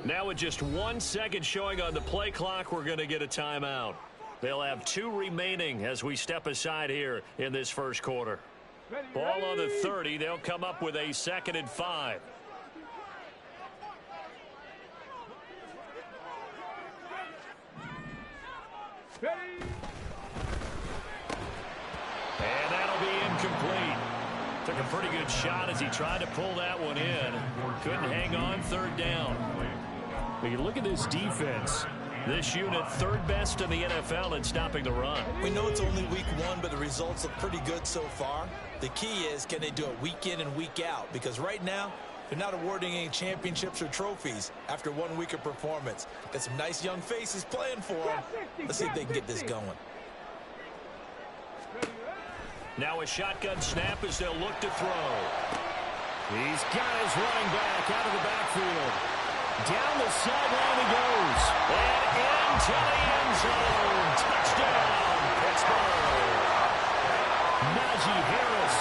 Now with just 1 second showing on the play clock, we're going to get a timeout. They'll have 2 remaining as we step aside here in this first quarter. Ball on the 30. They'll come up with a 2nd and 5. And that'll be incomplete. Took a pretty good shot as he tried to pull that one in. Couldn't hang on, 3rd down. When you look at this defense, this unit 3rd best in the NFL in stopping the run. We know it's only week 1, but the results look pretty good so far. The key is, can they do it week in and week out? Because right now, they're not awarding any championships or trophies after 1 week of performance. Got some nice young faces playing for them. Let's see if they can get this going. Now a shotgun snap as they'll look to throw. He's got his running back out of the backfield. Down the sideline he goes. And into the end zone. Touchdown, Pittsburgh. Najee Harris,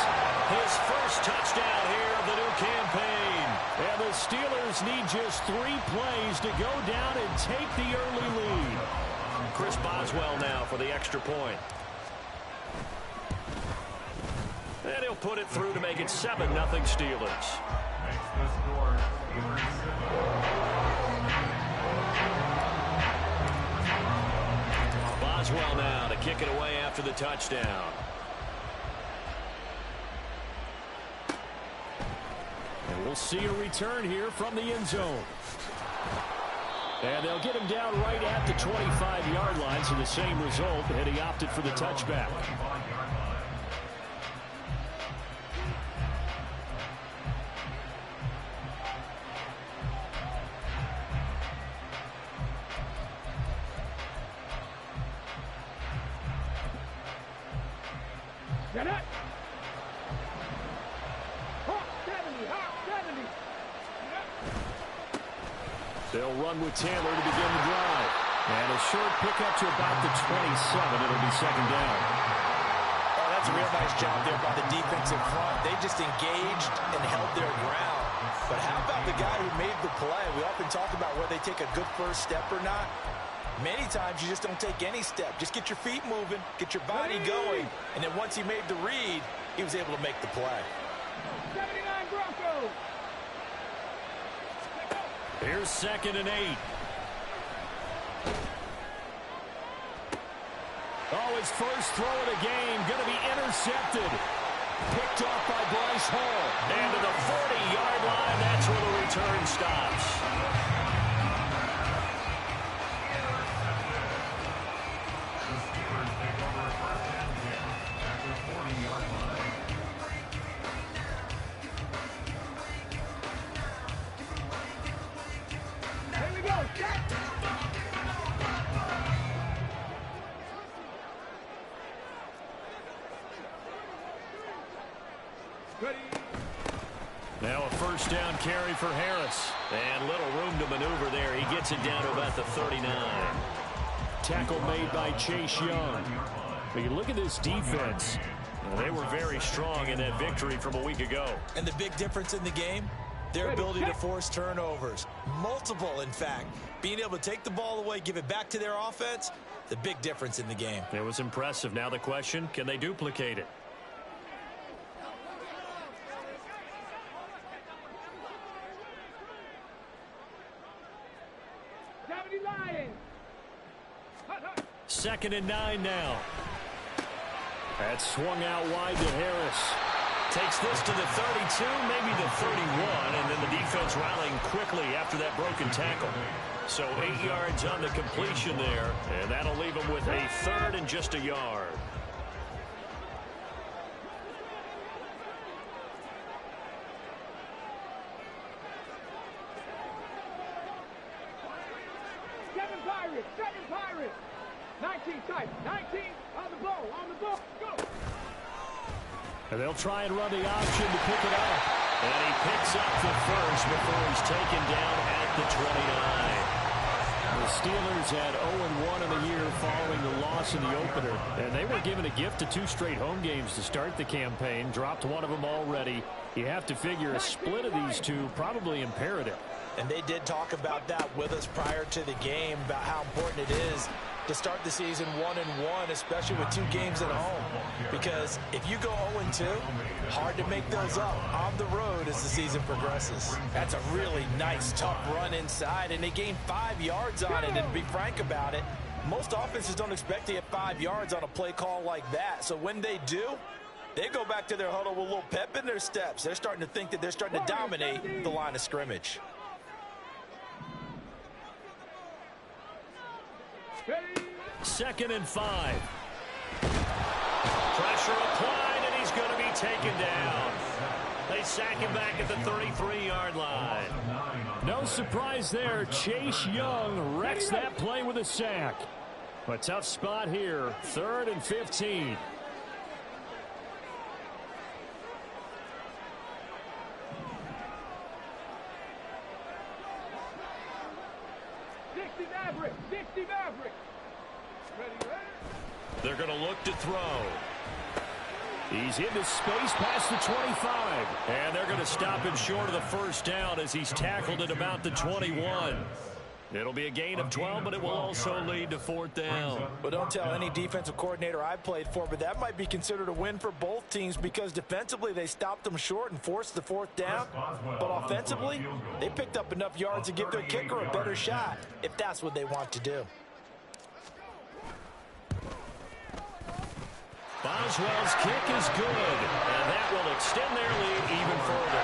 his first touchdown here of the new campaign. And the Steelers need just 3 plays to go down and take the early lead. Chris Boswell now for the extra point. And he'll put it through to make it 7-0 Steelers. Boswell now to kick it away after the touchdown. And we'll see a return here from the end zone. And they'll get him down right at the 25-yard line, so the same result, and he opted for the touchback. Get it! Hawk 70, Hawk 70. They'll run with Taylor to begin the drive. And a short pickup to about the 27. It'll be 2nd down. Oh, that's a real nice job there by the defensive front. They just engaged and held their ground. But how about the guy who made the play? We often talk about whether they take a good first step or not. Many times you just don't take any step. Just get your feet moving, get your body going, and then once he made the read, he was able to make the play. 79 Broncos. Here's 2nd and 8. Oh, his first throw of the game going to be intercepted. Picked off by Bryce Hall. And to the 40-yard line, that's where the return stops. Now a 1st down carry for Harris. And little room to maneuver there. He gets it down to about the 39. Tackle made by Chase Young. But you look at this defense. They were very strong in that victory from a week ago. And the big difference in the game, their ability to force turnovers. Multiple, in fact. Being able to take the ball away, give it back to their offense, the big difference in the game. It was impressive. Now the question, can they duplicate it? Second and 9 now. That's swung out wide to Harris. Takes this to the 32, maybe the 31, and then the defense rallying quickly after that broken tackle. So 8 yards on the completion there, and that'll leave him with a 3rd and just a yard. Seven Pirates. 19 tight. 19 on the ball. Go. And they'll try and run the option to pick it up. And he picks up the first before he's taken down at the 29. The Steelers had 0-1 in the year following the loss in the opener, and they were given a gift of 2 straight home games to start the campaign. Dropped one of them already. You have to figure a split of these two probably imperative. And they did talk about that with us prior to the game, about how important it is to start the season 1-1, especially with 2 games at home. Because if you go 0-2, hard to make those up on the road as the season progresses. That's a really nice, tough run inside, and they gained 5 yards on it. And to be frank about it, most offenses don't expect to get 5 yards on a play call like that. So when they do, they go back to their huddle with a little pep in their steps. They're starting to think that they're starting to dominate the line of scrimmage. Second and 5. Pressure applied, and he's going to be taken down. They sack him back at the 33-yard line. No surprise there. Chase Young wrecks that play with a sack. A tough spot here. 3rd and 15. They're going to look to throw. He's into space past the 25. And they're going to stop him short of the first down as he's tackled at about the 21. It'll be a gain of 12, but it will also lead to 4th down. Well, don't tell any defensive coordinator I played for, but that might be considered a win for both teams because defensively they stopped them short and forced the 4th down. But offensively, they picked up enough yards to give their kicker a better shot if that's what they want to do. Boswell's kick is good, and that will extend their lead even further.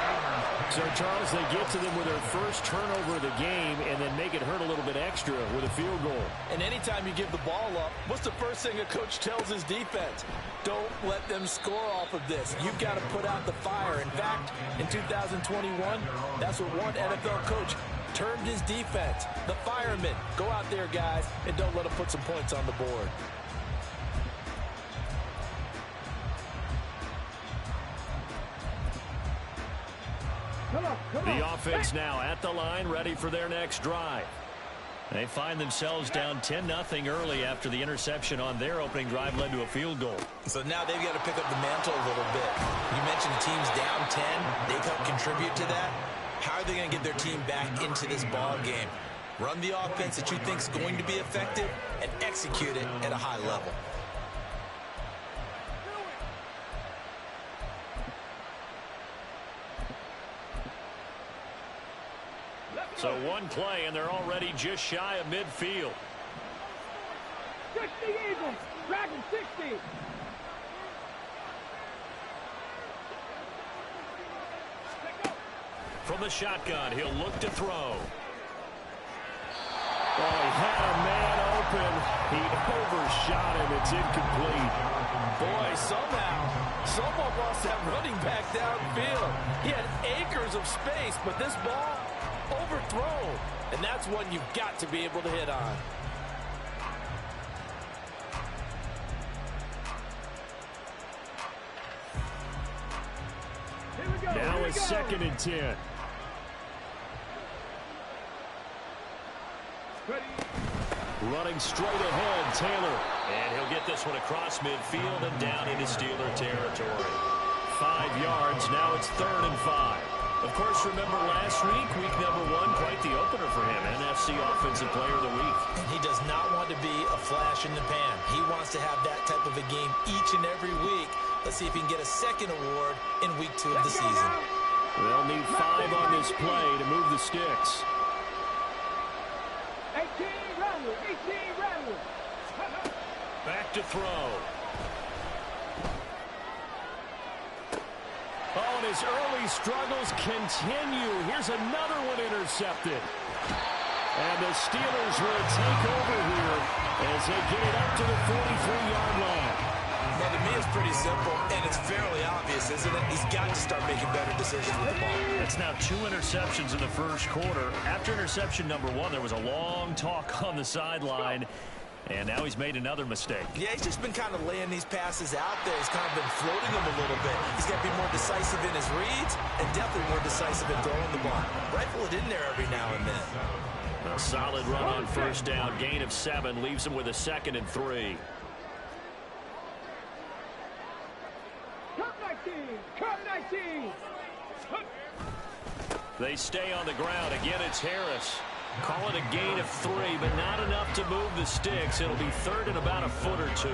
So, Charles, they get to them with their first turnover of the game and then make it hurt a little bit extra with a field goal. And anytime you give the ball up, what's the first thing a coach tells his defense? Don't let them score off of this. You've got to put out the fire. In fact, in 2021, that's what one NFL coach termed his defense. The firemen. Go out there, guys, and don't let them put some points on the board. The offense now at the line, ready for their next drive. They find themselves down 10-0 early after the interception on their opening drive led to a field goal. So now they've got to pick up the mantle a little bit. You mentioned the team's down 10. They've helped contribute to that. How are they going to get their team back into this ball game? Run the offense that you think is going to be effective and execute it at a high level. So one play, and they're already just shy of midfield. 60 Eagles, Dragon 60. From the shotgun, he'll look to throw. Oh, he had a man open. He overshot him. It's incomplete. Boy, somehow, someone lost that running back downfield. He had acres of space, but this ball overthrown. And that's one you've got to be able to hit on. Now it's 2nd and 10. Running straight ahead, Taylor. And he'll get this one across midfield and down into Steeler territory. 5 yards, now it's 3rd and 5. Of course, remember last week, week number 1, quite the opener for him, NFC Offensive Player of the Week. He does not want to be a flash in the pan. He wants to have that type of a game each and every week. Let's see if he can get a second award in week 2 of the season. They'll need 5 on this play to move the sticks. 18 Rattlers. Back to throw. Oh, and his early struggles continue. Here's another one intercepted. And the Steelers will take over here as they get it up to the 43-yard line. Well, to me, it's pretty simple, and it's fairly obvious, isn't it? He's got to start making better decisions with the ball. It's now 2 interceptions in the first quarter. After interception number 1, there was a long talk on the sideline. And now he's made another mistake. Yeah, he's just been kind of laying these passes out there. He's kind of been floating them a little bit. He's got to be more decisive in his reads and definitely more decisive in throwing the ball. Rifle it in there every now and then. A solid run on first down. Gain of 7 leaves them with a 2nd and 3. Come 19. Come 19. They stay on the ground. Again, it's Harris. Call it a gain of 3, but not enough to move the sticks. It'll be 3rd and about a foot or 2.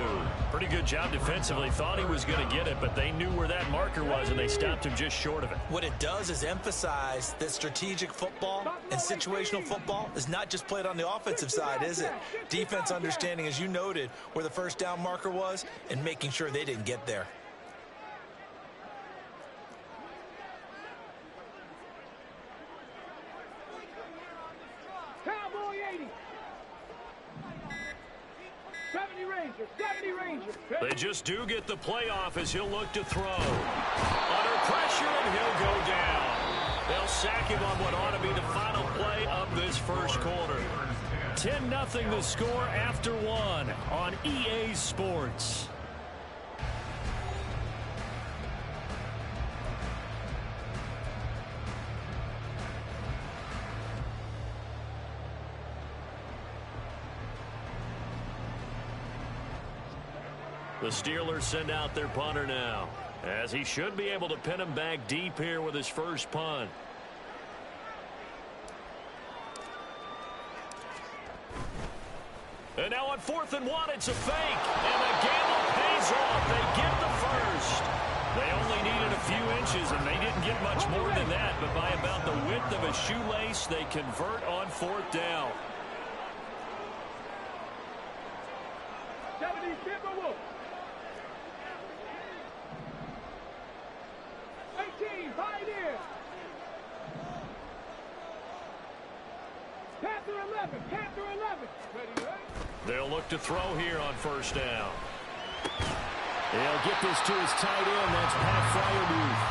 Pretty good job defensively. Thought he was going to get it, but they knew where that marker was, and they stopped him just short of it. What it does is emphasize that strategic football and situational football is not just played on the offensive side, is it? Defense understanding, as you noted, where the first down marker was and making sure they didn't get there. Cowboy 80. 70 Rangers. 70 Rangers. They just do get the playoff as he'll look to throw. Under pressure, and he'll go down. They'll sack him on what ought to be the final play of this first quarter. 10-0 the score after 1 on EA Sports. The Steelers send out their punter now, as he should be able to pin him back deep here with his first punt. And now on 4th and 1, it's a fake, and the gamble pays off. They get the first. They only needed a few inches, and they didn't get much more than that, but by about the width of a shoelace, they convert on 4th down. 70 Timberwolves. 18 Pioneer. Panther 11. Panther 11. Ready, right? They'll look to throw here on first down. He'll get this to his tight end. That's Pat Fryermuth.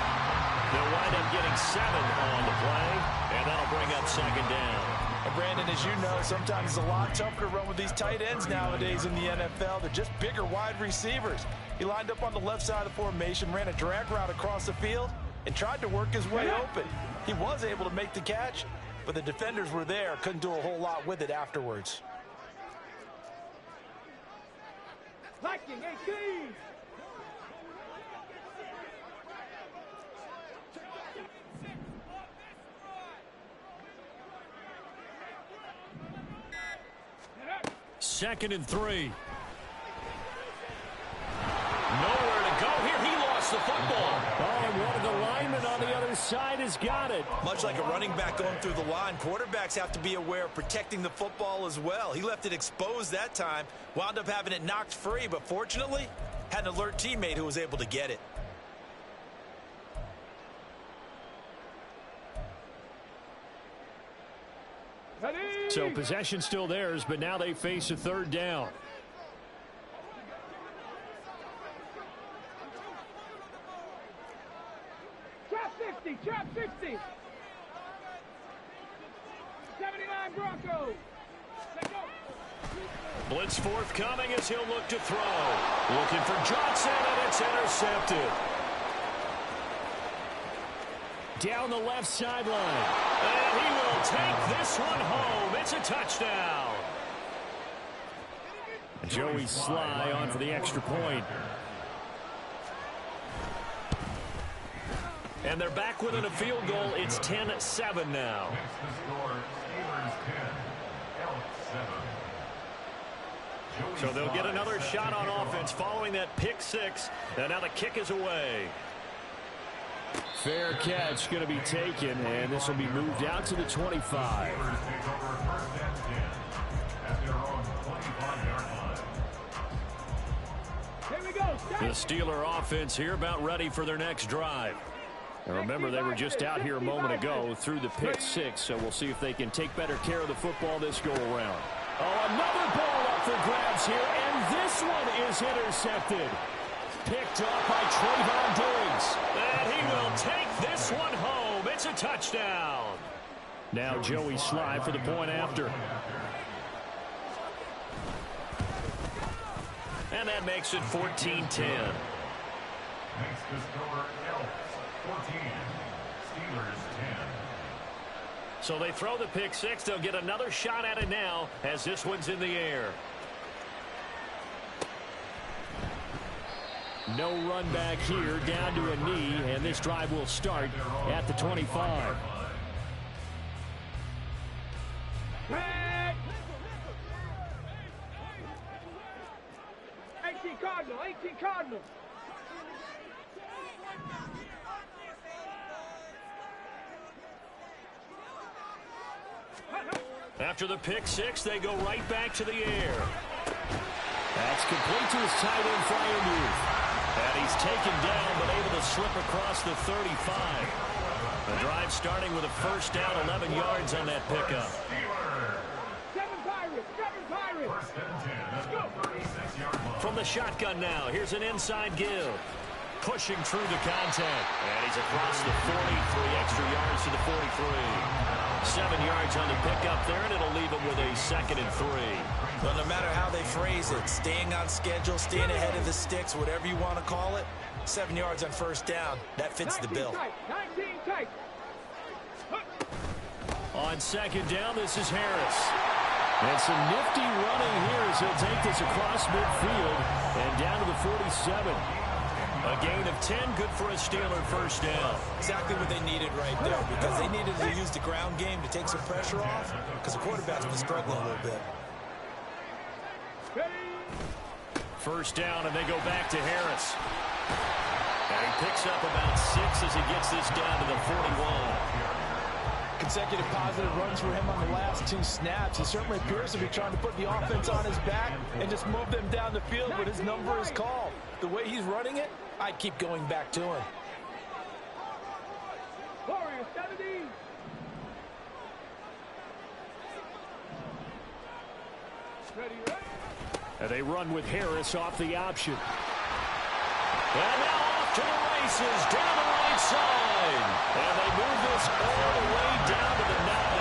They'll wind up getting 7 on the play, and that'll bring up 2nd down. And Brandon, as you know, sometimes it's a lot tougher to run with these tight ends nowadays in the NFL. They're just bigger wide receivers. He lined up on the left side of the formation, ran a drag route across the field, and tried to work his way open. He was able to make the catch, but the defenders were there, couldn't do a whole lot with it afterwards. Viking 18. Second and 3. Nowhere to go here. He lost the football. Oh, and one of the linemen on the other side has got it. Much like a running back going through the line, quarterbacks have to be aware of protecting the football as well. He left it exposed that time, wound up having it knocked free, but fortunately, had an alert teammate who was able to get it. So possession still theirs, but now they face a 3rd down. Trap 60. Trap 60. 79 Broncos. Let's go. Blitz forthcoming as he'll look to throw. Looking for Johnson, and it's intercepted. Down the left sideline. And he will take this one home. It's a touchdown. Joey Sly on for the extra point. And they're back within a field goal. It's 10-7 now. So they'll get another shot on offense following that pick 6. And now the kick is away. Fair catch going to be taken, and this will be moved out to the 25. Here we go. The Steeler offense here about ready for their next drive. And remember, they were just out here a moment ago through the pick 6, so we'll see if they can take better care of the football this go-around. Oh, another ball up for grabs here, and this one is intercepted. Picked up by Trayvon Diggs. And he will take this one home. It's a touchdown. Now Joey Sly for the point after. And that makes it 14-10. Next to score, Elks, 14. Steelers, So they throw the pick six. They'll get another shot at it now as this one's in the air. No run back here, down to a knee, and this drive will start at the 25. Hey! 18 Cardinal, 18 Cardinal. After the pick six, they go right back to the air. That's complete to his tight end, Freiermuth. And he's taken down, but able to slip across the 35. The drive starting with a first down, 11 yards on that pickup. 7 Pirates, 7 Pirates. Let's go. From the shotgun now, here's an inside give. Pushing through the contact. And he's across the 43 extra yards to the 43. 7 yards on the pickup there, and it'll leave him with a 2nd and 3. Well, no matter how they phrase it, staying on schedule, staying ahead of the sticks, whatever you want to call it, 7 yards on first down, that fits the bill. 19 tight. On 2nd down, this is Harris. And some nifty running here as he'll take this across midfield and down to the 47. A gain of 10, good for a Steeler first down. Exactly what they needed right there, because they needed to use the ground game to take some pressure off, because the quarterback's been struggling a little bit. First down, and they go back to Harris. And he picks up about 6 as he gets this down to the 41. Consecutive positive runs for him on the last 2 snaps. He certainly appears to be trying to put the offense on his back and just move them down the field, but his number is called. The way he's running it, I'd keep going back to him. Warriors, 70. Ready, ready. And they run with Harris off the option. And now off to the races, down the right side. And they move this all the way down to the 9.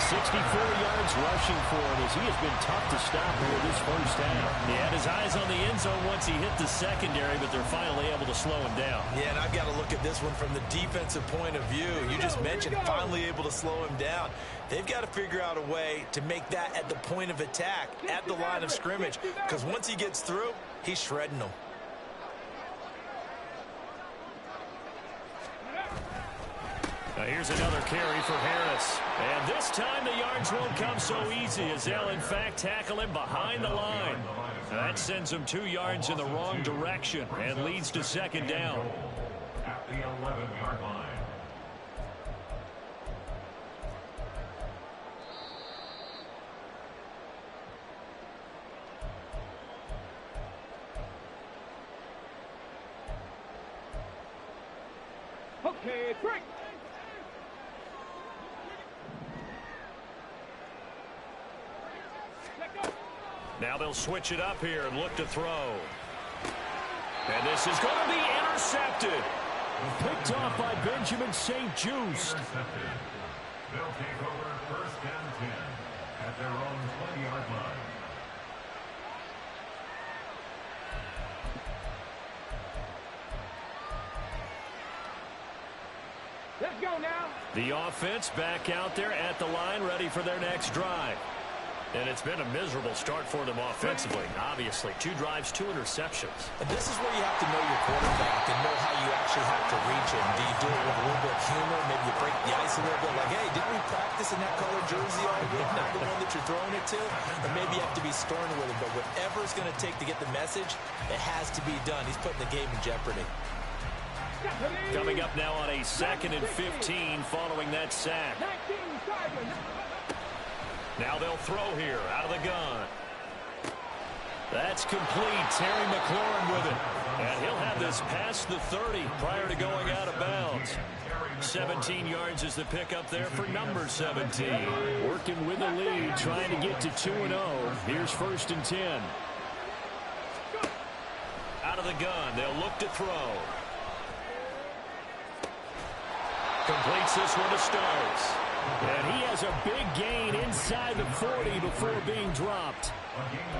64 yards rushing for him as he has been tough to stop here this first half. He had his eyes on the end zone once he hit the secondary, but they're finally able to slow him down. Yeah, and I've got to look at this one from the defensive point of view. You just mentioned finally able to slow him down. They've got to figure out a way to make that at the point of attack, at the line of scrimmage, because once he gets through, he's shredding them. Now here's another carry for Harris. And this time the yards won't come so easy as they'll in fact tackle him behind the line. That sends him 2 yards in the wrong direction and leads to 2nd down. At the 11-yard line. Okay, break. Now they'll switch it up here and look to throw. And this is going to be intercepted. Picked off by Benjamin St-Juste. They'll take over 1st and 10 at their own 20-yard line. Let's go now. The offense back out there at the line, ready for their next drive. And it's been a miserable start for them offensively. Obviously, 2 drives, 2 interceptions. And this is where you have to know your quarterback and know how you actually have to reach him. Do you do it with a little bit of humor? Maybe you break the ice a little bit like, hey, didn't we practice in that color jersey all week? Not the one that you're throwing it to? Or maybe you have to be stern with him. But whatever it's going to take to get the message, it has to be done. He's putting the game in jeopardy. Coming up now on a 2nd and 15 following that sack. 19 Sergeant. Now they'll throw here out of the gun. That's complete. Terry McLaurin with it. And he'll have this past the 30 prior to going out of bounds. 17 yards is the pickup there for number 17. Working with the lead, trying to get to 2-0. Here's 1st and 10. Out of the gun. They'll look to throw. Completes this one to Starks. And he has a big gain inside the 40 before being dropped.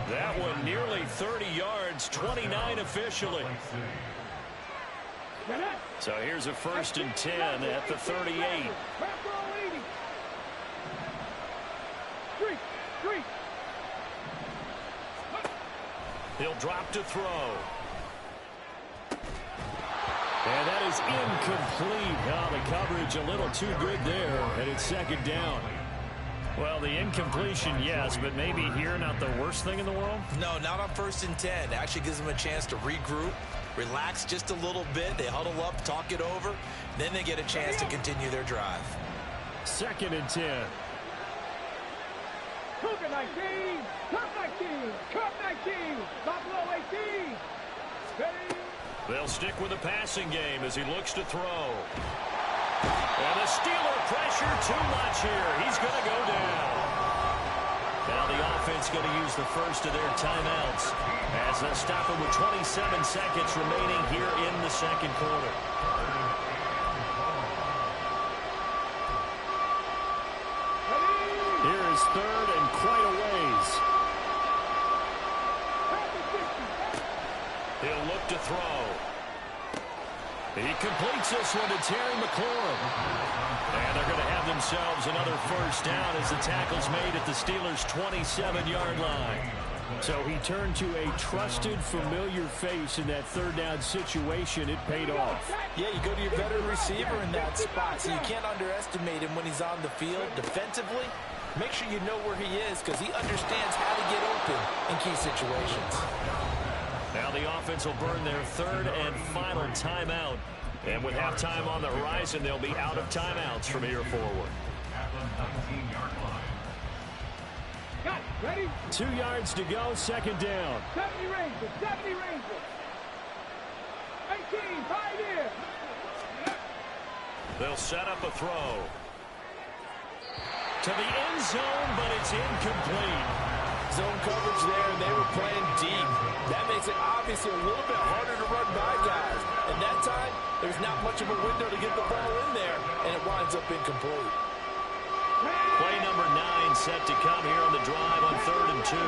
That one nearly 30 yards, 29 officially. So here's a 1st and 10 at the 38. He'll drop to throw. And that is incomplete. Oh, the coverage a little too good there, and it's second down. Well, the incompletion, yes, but maybe here not the worst thing in the world? No, not on 1st and 10. Actually gives them a chance to regroup, relax just a little bit. They huddle up, talk it over. Then they get a chance to continue their drive. 2nd and 10. Cougar 19, Cup 19, Cup 19, Buffalo 18. Ready? They'll stick with the passing game as he looks to throw. And the Steeler pressure too much here. He's going to go down. Now the offense going to use the first of their timeouts as they'll stop it with 27 seconds remaining here in the second quarter. Here is 3rd and quite a ways. He'll look to throw. He completes this one to Terry McLaurin. And they're going to have themselves another first down as the tackle's made at the Steelers' 27-yard line. So he turned to a trusted, familiar face in that 3rd down situation. It paid off. Yeah, you go to your veteran receiver in that spot, so you can't underestimate him when he's on the field. Defensively, make sure you know where he is because he understands how to get open in key situations. Now the offense will burn their 3rd and final timeout. And with halftime on the horizon, they'll be out of timeouts from here forward. Got it. Ready? 2 yards to go, 2nd down. 70 Rangers, 70 Rangers. 18, 5 here. They'll set up a throw. To the end zone, but it's incomplete. Zone coverage there, and they were playing deep. That makes it obviously a little bit harder to run by guys. And that time, there's not much of a window to get the ball in there, and it winds up incomplete. Play number 9 set to come here on the drive on 3rd and 2.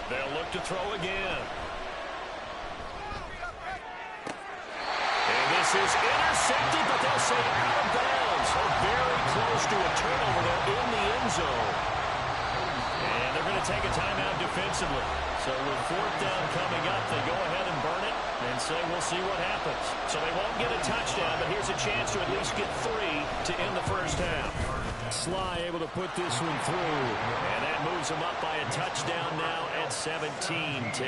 They'll look to throw again. And this is intercepted, but they'll say out of bounds. So very close to a turnover there in the end zone. And they're going to take a timeout defensively. So with 4th down coming up, they go ahead and burn it and say we'll see what happens. So they won't get a touchdown, but here's a chance to at least get 3 to end the first half. Sly able to put this one through. And that moves them up by a touchdown now at 17-10.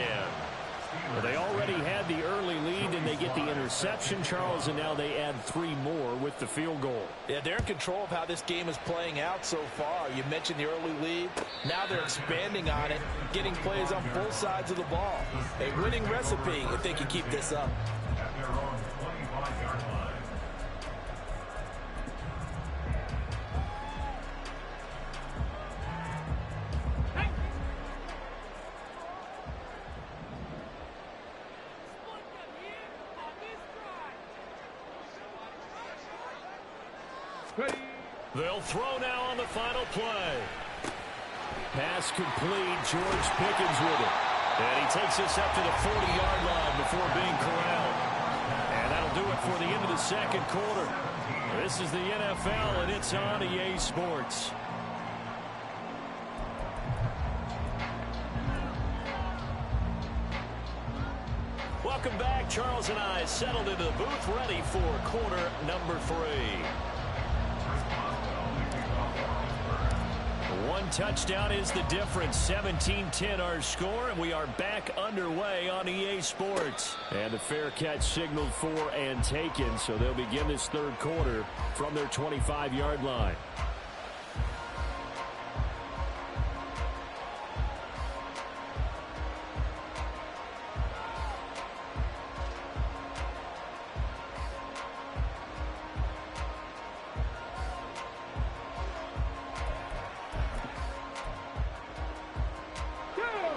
Well, they already had the early lead, and they get the interception, Charles, and now they add 3 more with the field goal. Yeah, they're in control of how this game is playing out so far. You mentioned the early lead. Now they're expanding on it, getting plays on both sides of the ball. A winning recipe if they can keep this up. At their own 25-yard line. Ready? They'll throw now on the final play. Pass complete. George Pickens with it. And he takes this up to the 40-yard line before being corralled. And that'll do it for the end of the second quarter. This is the NFL, and it's on EA Sports. Welcome back. Charles and I settled into the booth, ready for quarter number 3. One touchdown is the difference. 17-10 our score, and we are back underway on EA Sports. And the fair catch signaled for and taken, so they'll begin this third quarter from their 25-yard line.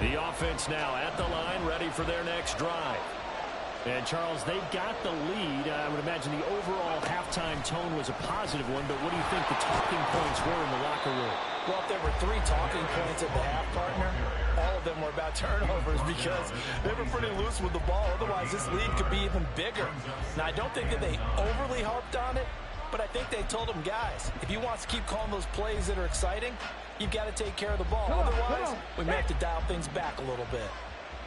The offense now at the line, ready for their next drive. And, Charles, they've got the lead. I would imagine the overall halftime tone was a positive one, but what do you think the talking points were in the locker room? Well, if there were 3 talking points at the half, partner, all of them were about turnovers because they were pretty loose with the ball. Otherwise, this lead could be even bigger. Now, I don't think that they overly harped on it, but I think they told him, guys, if he wants to keep calling those plays that are exciting, you've got to take care of the ball. Otherwise, we may have to dial things back a little bit.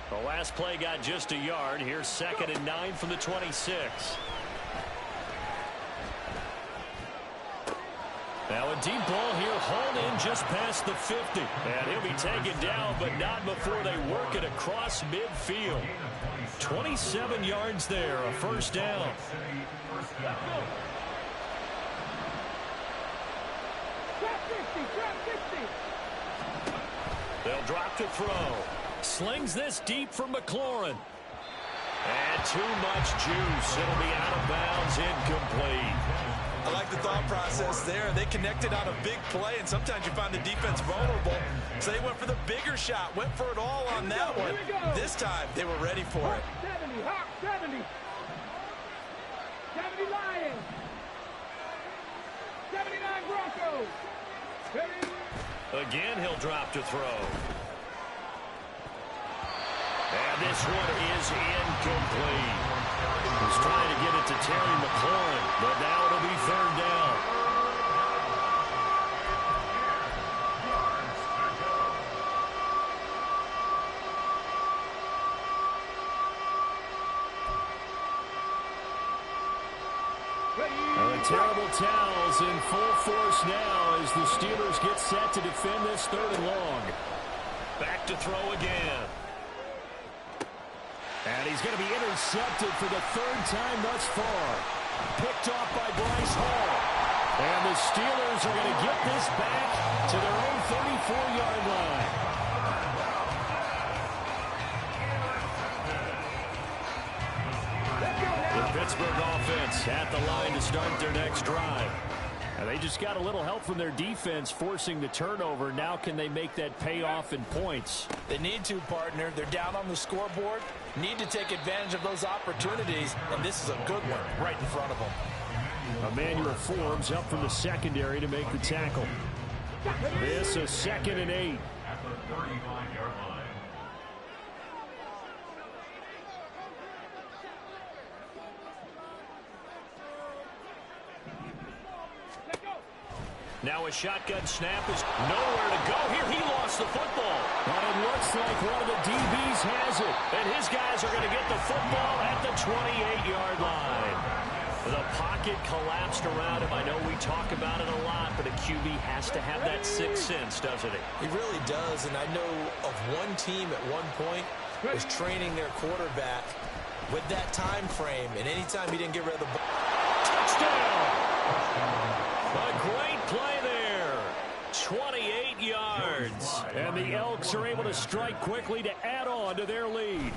The last play got just a yard. Here's 2nd and 9 from the 26. Now a deep ball here, hauled in just past the 50. And he'll be taken down, but not before they work it across midfield. 27 yards there, a first down. They'll drop to throw. Slings this deep for McLaurin. And too much juice. It'll be out of bounds, incomplete. I like the thought process there. They connected on a big play, and sometimes you find the defense vulnerable. So they went for the bigger shot, went for it all on that one. This time, they were ready for it. 70, Hawk, 70. 70 Lions. 79 Broncos. Again, he'll drop to throw. And this one is incomplete. He's trying to get it to Terry McLaurin, but now it'll be 3rd down. The terrible towels in full force now as the Steelers get set to defend this 3rd and long. Back to throw again. And he's going to be intercepted for the 3rd time thus far. Picked off by Bryce Hall. And the Steelers are going to get this back to their own 34-yard line. The Pittsburgh offense at the line to start their next drive. And they just got a little help from their defense forcing the turnover. Now can they make that pay off in points? They need to, partner. They're down on the scoreboard. Need to take advantage of those opportunities, and this is a good one right in front of them. Emmanuel Forbes up from the secondary to make the tackle. This is 2nd and 8. At the 35-yard line. Now a shotgun snap is nowhere to go. Here he lost the football. But it looks like one of the DBs has it. And his guys are going to get the football at the 28-yard line. The pocket collapsed around him. I know we talk about it a lot, but a QB has to have that sixth sense, doesn't he? He really does, and I know of one team at one point was training their quarterback with that time frame, and anytime he didn't get rid of the ball. Touchdown! A great play there. 28 yards. And the Elks are able to strike quickly to add on to their lead.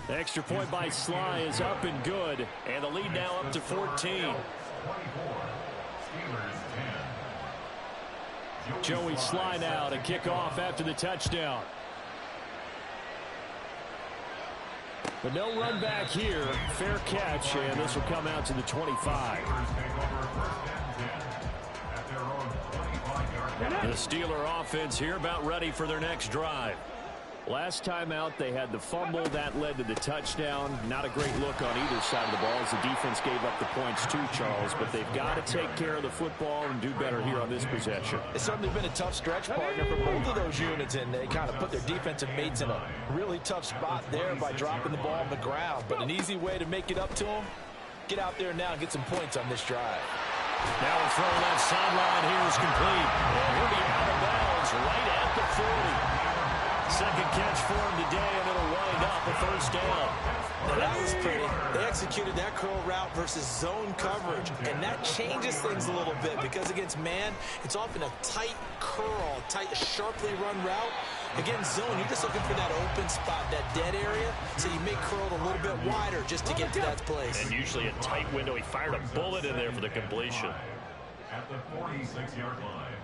The extra point by Sly is up and good. And the lead now up to 14. Joey Sly now to kick off after the touchdown. But no run back here. Fair catch, and this will come out to the 25. The Steeler offense here about ready for their next drive. Last time out, they had the fumble. That led to the touchdown. Not a great look on either side of the ball as the defense gave up the points too, Charles. But they've got to take care of the football and do better here on this possession. It's certainly been a tough stretch, partner, for both of those units, and they kind of put their defensive mates in a really tough spot there by dropping the ball on the ground. But an easy way to make it up to them, get out there now and get some points on this drive. Now a throw left sideline here is complete. And he'll be out of bounds right at the 40. Second catch for him today, and it'll wind up a first down. Now that was pretty. They executed that curl route versus zone coverage, and that changes things a little bit because against man, it's often a tight curl, tight, sharply run route. Against zone, you're just looking for that open spot, that dead area, so you make curl a little bit wider just to get to that place. And usually a tight window. He fired a bullet in there for the completion. At the 46-yard line.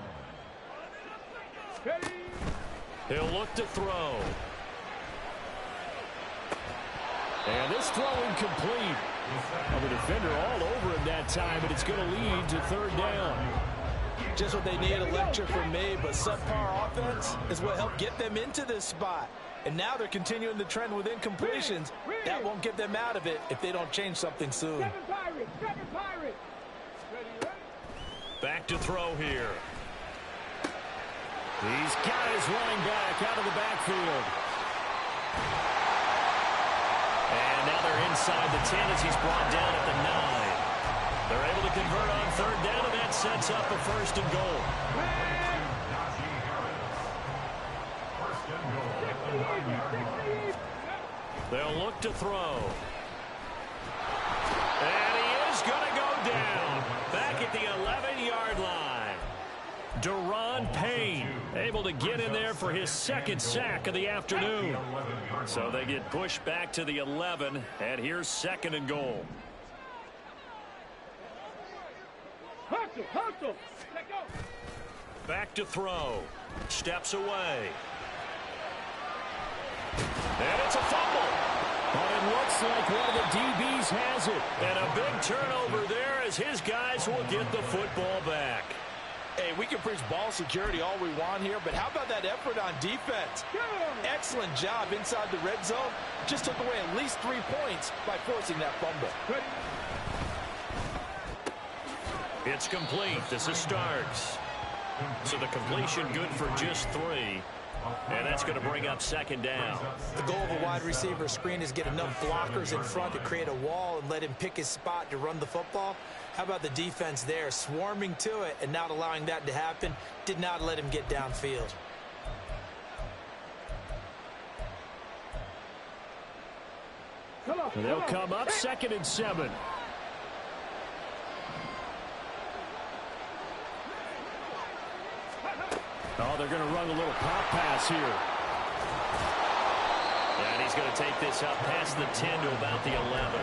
He'll look to throw. And this throw incomplete. Well, the defender all over him that time, but it's going to lead to third down. Just what they need, a lecture from me, but subpar offense is what helped get them into this spot. And now they're continuing the trend with incompletions. That won't get them out of it if they don't change something soon. Seven Pirates, throw here. He's got his running back out of the backfield. And now they're inside the 10 as he's brought down at the 9. They're able to convert on third down, and that sets up a first and goal. They'll look to throw. And he is going to go down back at the 11-yard line. Deron Payne able to get in there for his second sack of the afternoon. So they get pushed back to the 11, and here's second and goal. Hustle, hustle. Let go. Back to throw. Steps away. And it's a fumble. But it looks like one of the DBs has it. And a big turnover there as his guys will get the football back. Hey, we can preach ball security all we want here, but how about that effort on defense? Excellent job inside the red zone. Just took away at least 3 points by forcing that fumble. It's complete. This is Starks. So the completion good for just 3. And that's going to bring up second down. The goal of a wide receiver screen is get enough blockers in front to create a wall and let him pick his spot to run the football. How about the defense there, swarming to it and not allowing that to happen? Did not let him get downfield. They'll come up 2nd and 7. Oh, they're going to run a little pop pass here. And he's going to take this up past the 10 to about the 11.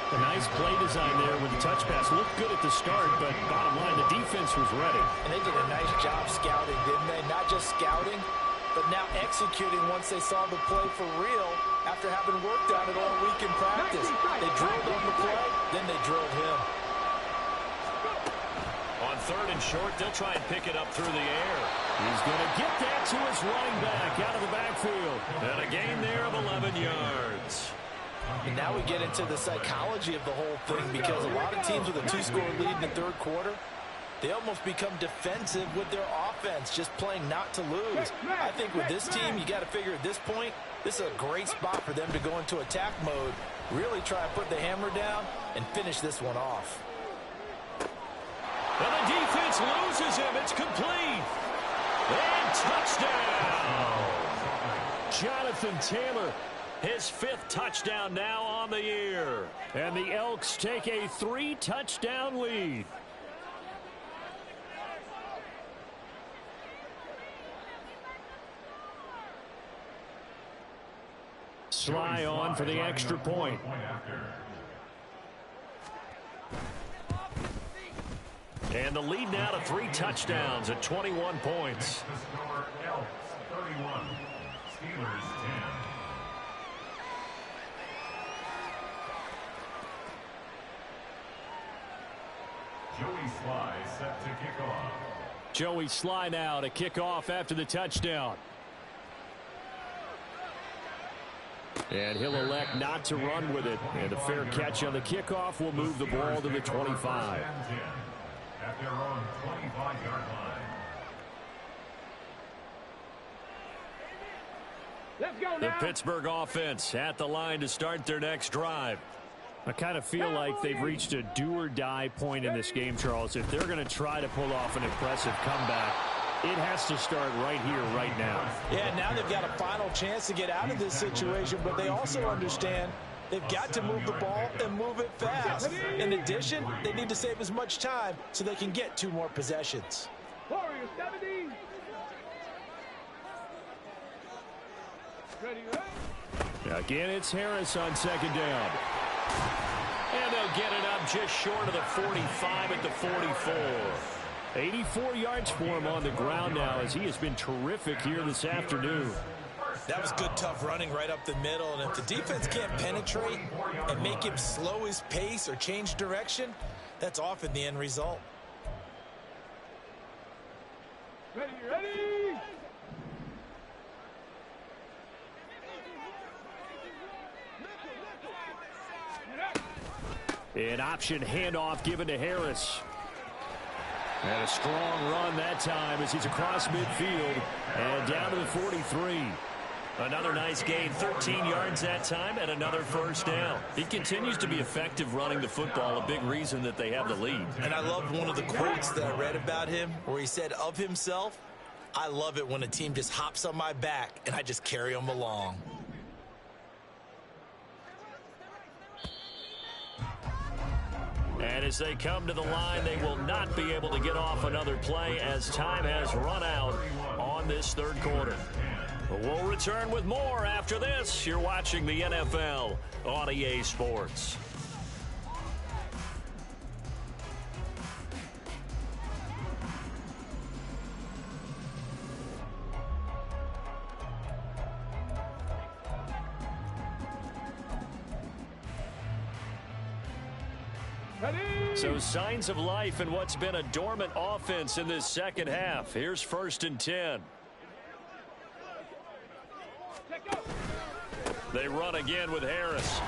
A nice play design there with the touch pass. Looked good at the start, but bottom line, the defense was ready. And they did a nice job scouting, didn't they? Not just scouting, but now executing once they saw the play for real after having worked on it all week in practice. They drilled on the play, then they drilled him. On 3rd and short, they'll try and pick it up through the air. He's going to get that to his running back out of the backfield. And a gain there of 11 yards. And now we get into the psychology of the whole thing, because a lot of teams with a 2-score lead in the third quarter, they almost become defensive with their offense, just playing not to lose. I think with this team, you got to figure at this point, this is a great spot for them to go into attack mode, really try to put the hammer down and finish this one off. And the defense loses him. It's complete. And touchdown. Jonathan Taylor, his 5th touchdown now on the year. And the Elks take a 3-touchdown lead. Sly on for the extra point. And the lead now to 3 touchdowns at 21 points. The score, Elks 31, Steelers 10. Joey Sly set to kick off. Joey Sly now to kick off after the touchdown. And he'll elect not to run with it. And a fair catch on the kickoff will move the ball to the 25. At their own 25-yard line. Let's go The now. Pittsburgh offense at the line to start their next drive. I kind of feel like they've reached a do-or-die point in this game, Charles. If they're going to try to pull off an impressive comeback, it has to start right here, right now. Yeah, now they've got a final chance to get out of this situation, but they also understand they've got to move the ball and move it fast. In addition, they need to save as much time so they can get 2 more possessions. Warriors 70. Ready, right? Again, it's Harris on 2nd down. And they'll get it up just short of the 45 at the 44. 84 yards for him on the ground now, as he has been terrific here this afternoon. That was good, tough running right up the middle. And if the defense can't penetrate and make him slow his pace or change direction, that's often the end result. Ready, ready. An option handoff given to Harris. And a strong run that time as he's across midfield and down to the 43. Another nice gain, 13 yards that time, and another first down. He continues to be effective running the football, a big reason that they have the lead. And I love one of the quotes that I read about him where he said of himself, "I love it when a team just hops on my back and I just carry them along." And as they come to the line, they will not be able to get off another play as time has run out on this third quarter. We'll return with more after this. You're watching the NFL on EA Sports. So signs of life in what's been a dormant offense in this second half. Here's 1st and 10. They run again with Harris.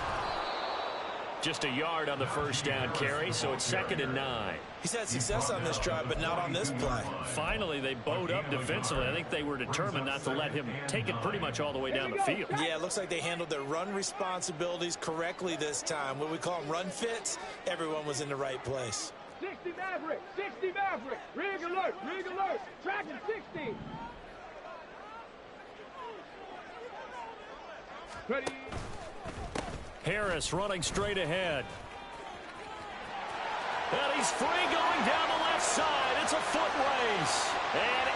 Just a yard on the first down carry, so it's 2nd and 9. He's had success on this drive, but not on this play. Finally, they bowed up defensively. I think they were determined not to let him take it pretty much all the way down the field. Yeah, it looks like they handled their run responsibilities correctly this time. What we call them run fits, everyone was in the right place. 60 Maverick, 60 Maverick, rig alert, tracking 60. Ready. Harris running straight ahead. And he's free going down the left side. It's a foot race. And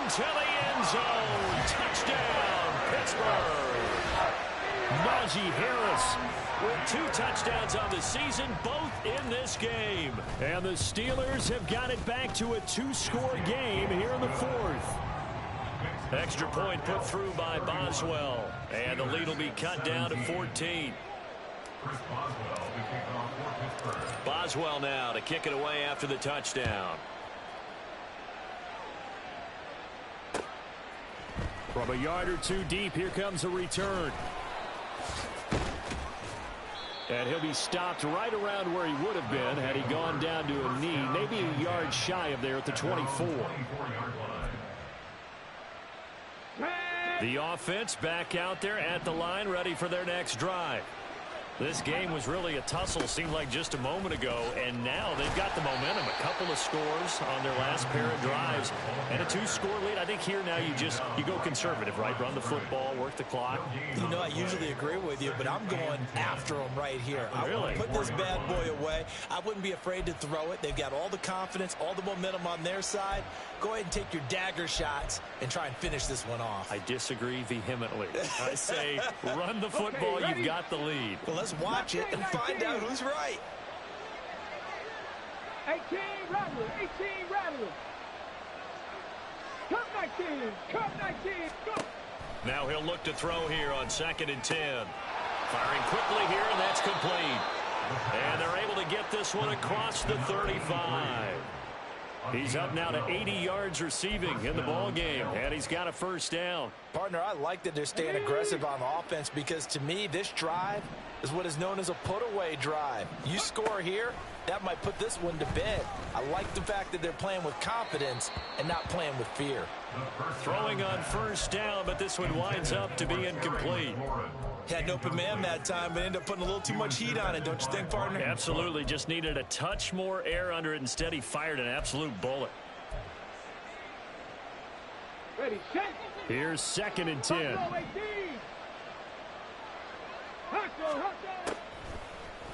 into the end zone. Touchdown, Pittsburgh. Najee Harris with 2 touchdowns on the season, both in this game. And the Steelers have got it back to a 2-score game here in the 4th. Extra point put through by Boswell. And the lead will be cut down to 14. Boswell now to kick it away after the touchdown. From a yard or 2 deep, here comes a return. And he'll be stopped right around where he would have been had he gone down to a knee, maybe a yard shy of there at the 24. The offense back out there at the line, ready for their next drive. This game was really a tussle, seemed like just a moment ago, and now they've got the momentum. A couple of scores on their last pair of drives, and a 2-score lead. I think here now you go conservative, right? Run the football, work the clock. You know, I usually agree with you, but I'm going after them right here. I really want to put this bad boy away. I wouldn't be afraid to throw it. They've got all the confidence, all the momentum on their side. Go ahead and take your dagger shots and try and finish this one off. I disagree vehemently. I say run the football. Okay, you've got the lead. Well, let's watch it and find out who's right. 18 Rattler, 18 Rattler. Cup 19, Cup 19, go. Now he'll look to throw here on 2nd and 10. Firing quickly here, and that's complete. And they're able to get this one across the 35. He's up now to 80 yards receiving in the ball game, and he's got a first down. Partner, I like that they're staying aggressive on offense because, to me, this drive is what is known as a put-away drive. You score here, that might put this one to bed. I like the fact that they're playing with confidence and not playing with fear. Throwing on first down, but this one winds up to be incomplete. Had an open man that time, but ended up putting a little too much heat on it, don't you think, partner? Absolutely. Just needed a touch more air under it. Instead, he fired an absolute bullet. Ready, set. Here's 2nd and 10.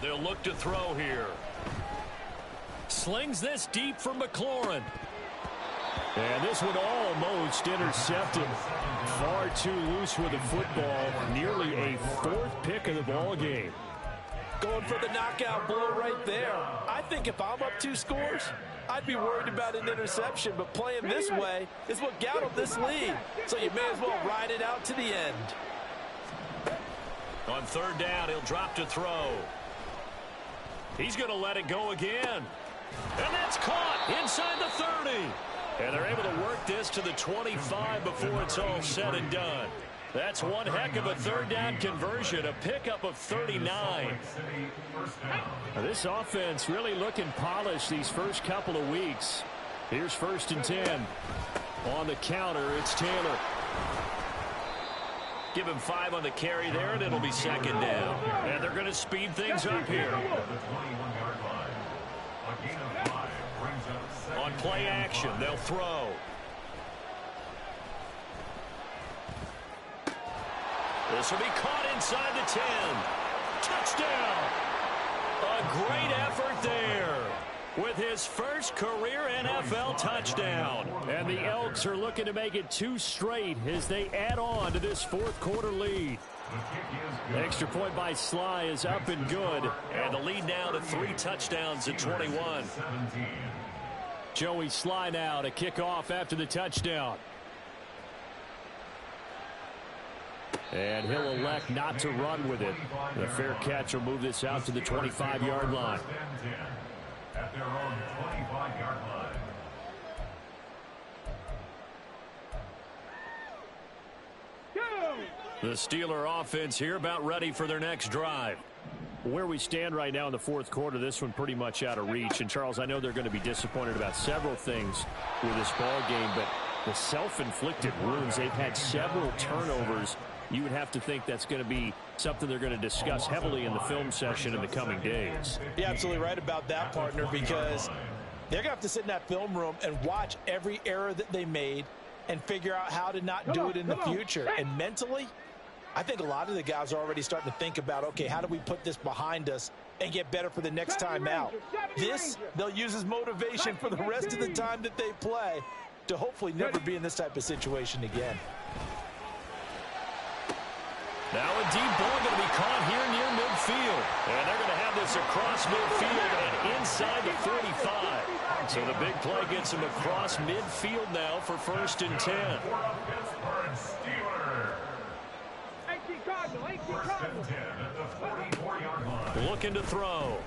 They'll look to throw here. Slings this deep for McLaurin. And this one almost intercepted. Far too loose with the football. Nearly a 4th pick of the ball game. Going for the knockout blow right there. I think if I'm up 2 scores, I'd be worried about an interception. But playing this way is what got him this lead. So you may as well ride it out to the end. On 3rd down, he'll drop to throw. He's going to let it go again. And that's caught inside the 30. And they're able to work this to the 25 before it's all said and done. That's one heck of a 3rd down conversion, a pickup of 39. Now, this offense really looking polished these first couple of weeks. Here's 1st and 10. On the counter, it's Taylor. Give him 5 on the carry there, and it'll be 2nd down. And they're going to speed things up here. On play action, they'll throw. This will be caught inside the 10. Touchdown! A great effort there with his first career NFL touchdown. And the Elks are looking to make it 2 straight as they add on to this 4th quarter lead. Extra point by Sly is up and good. And the lead now to 3 touchdowns at 21. Joey Sly now to kick off after the touchdown. And he'll elect not to run with it. The fair catch will move this out to the 25-yard line. At their own 25-yard line. The Steeler offense here about ready for their next drive. Where we stand right now in the 4th quarter, this one pretty much out of reach. And, Charles, I know they're going to be disappointed about several things with this ball game, but the self-inflicted wounds, they've had several turnovers. You would have to think that's going to be something they're going to discuss heavily in the film session in the coming days. You're absolutely right about that, partner, because they're going to have to sit in that film room and watch every error that they made and figure out how to not do it in the future. And mentally, I think a lot of the guys are already starting to think about, okay, how do we put this behind us and get better for the next time out? This, they'll use as motivation for the rest of the time that they play to hopefully never be in this type of situation again. Now a deep ball going to be caught here near midfield. And they're going to have this across midfield and inside the 45. So the big play gets him across midfield now for 1st and 10. Looking to throw.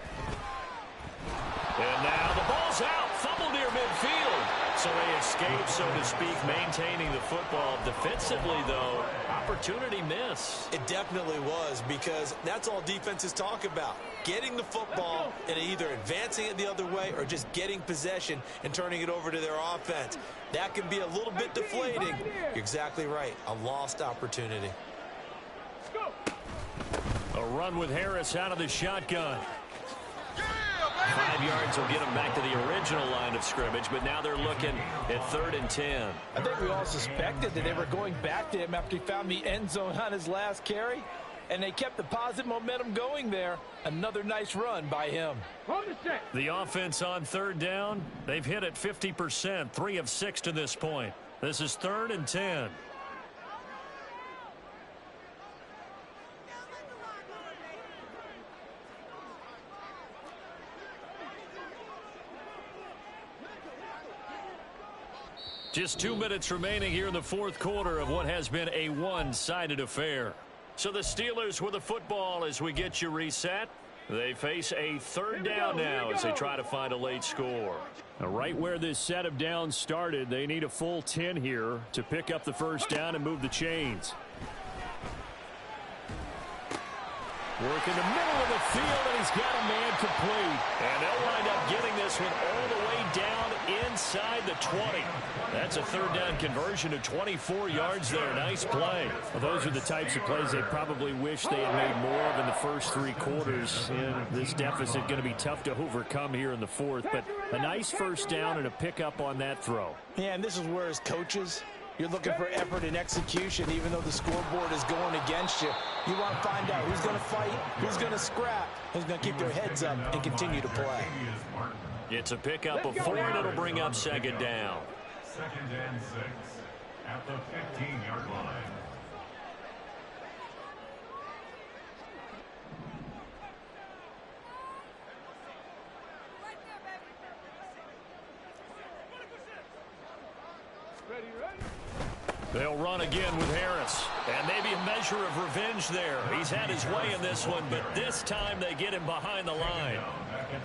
And now the ball's out. Fumble near midfield. So they escape, so to speak, maintaining the football. Defensively, though, opportunity miss. It definitely was, because that's all defenses talk about. Getting the football and either advancing it the other way or just getting possession and turning it over to their offense. That can be a little bit deflating. You're exactly right. A lost opportunity. A run with Harris out of the shotgun. 5 yards will get them back to the original line of scrimmage, but now they're looking at 3rd and 10. I think we all suspected that they were going back to him after he found the end zone on his last carry, and they kept the positive momentum going there. Another nice run by him. The offense on 3rd down, they've hit it 50%, 3 of 6 to this point. This is 3rd and 10. Just 2 minutes remaining here in the 4th quarter of what has been a one-sided affair. So the Steelers with the football as we get you reset. They face a 3rd down now as they try to find a late score. Now, right where this set of downs started, they need a full 10 here to pick up the 1st down and move the chains. Work in the middle of the field, and he's got a man complete. And they'll wind up getting this one all the way down inside the 20. That's a 3rd down conversion to 24 yards there. Nice play. Well, those are the types of plays they probably wish they had made more of in the first 3 quarters. And this deficit going to be tough to overcome here in the 4th. But a nice 1st down and a pickup on that throw. Yeah, and this is where as coaches, you're looking for effort and execution, even though the scoreboard is going against you. You want to find out who's going to fight, who's going to scrap, who's going to keep their heads up and continue to play. It's a pickup of 4, and it'll bring up 2nd down. 2nd and 6 at the 15-yard line. They'll run again with Harris. And maybe a measure of revenge there. He's had his way in this one, but this time they get him behind the line.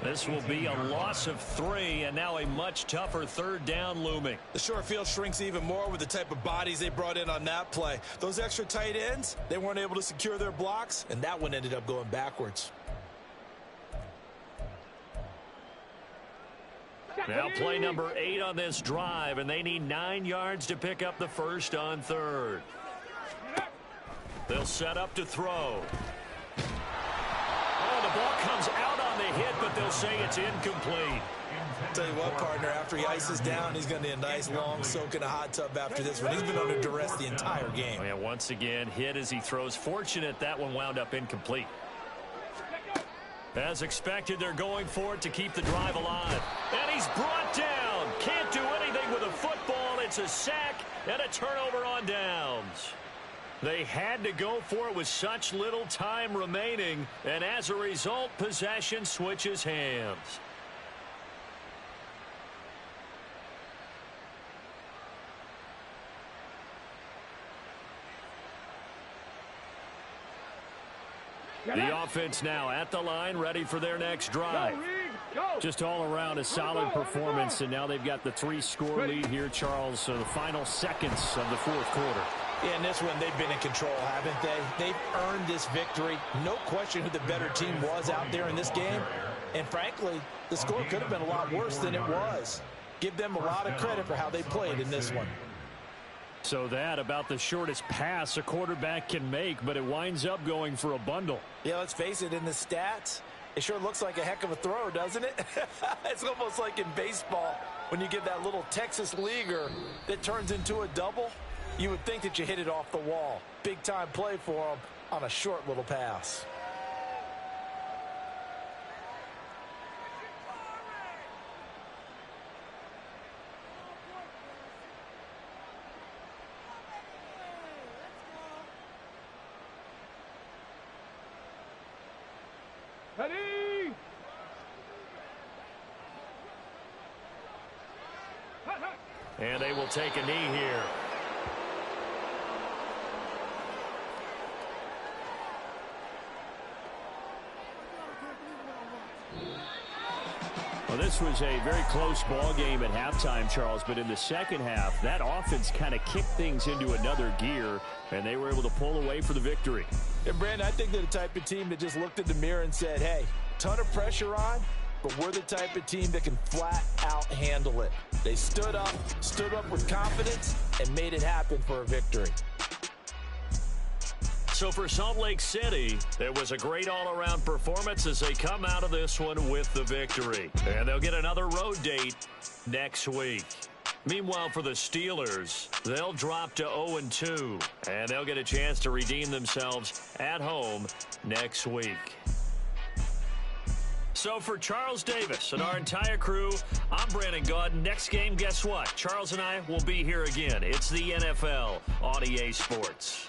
This will be a loss of 3, and now a much tougher 3rd down looming. The short field shrinks even more with the type of bodies they brought in on that play. Those extra tight ends, they weren't able to secure their blocks, and that one ended up going backwards. Now play number 8 on this drive, and they need 9 yards to pick up the first on third. They'll set up to throw. Oh, the ball comes out on the hit, but they'll say it's incomplete. Tell you what, partner, after he ices down, he's going to need a nice long soak in a hot tub after this one. He's been under duress the entire game. Oh, yeah, once again, hit as he throws. Fortunate that one wound up incomplete. As expected, they're going for it to keep the drive alive. And he's brought down. Can't do anything with a football. It's a sack and a turnover on downs. They had to go for it with such little time remaining, and as a result, possession switches hands. The offense now at the line, ready for their next drive. Just all around a solid performance, and now they've got the 3-score lead here, Charles, so the final seconds of the fourth quarter. Yeah, in this one, they've been in control, haven't they? They've earned this victory. No question who the better team was out there in this game. And frankly, the score could have been a lot worse than it was. Give them a lot of credit for how they played in this one. So that about the shortest pass a quarterback can make, but it winds up going for a bundle. Yeah, let's face it, in the stats, it sure looks like a heck of a throw, doesn't it? It's almost like in baseball when you get that little Texas leaguer that turns into a double. You would think that you hit it off the wall. Big time play for him on a short little pass. Ready? And they will take a knee here. Well, this was a very close ball game at halftime, Charles, but in the second half, that offense kind of kicked things into another gear, and they were able to pull away for the victory. And, Brandon, I think they're the type of team that just looked in the mirror and said, hey, ton of pressure on, but we're the type of team that can flat out handle it. They stood up with confidence, and made it happen for a victory. So for Salt Lake City, it was a great all-around performance as they come out of this one with the victory. And they'll get another road date next week. Meanwhile, for the Steelers, they'll drop to 0-2, and they'll get a chance to redeem themselves at home next week. So for Charles Davis and our entire crew, I'm Brandon Gaudin. Next game, guess what? Charles and I will be here again. It's the NFL on EA Sports.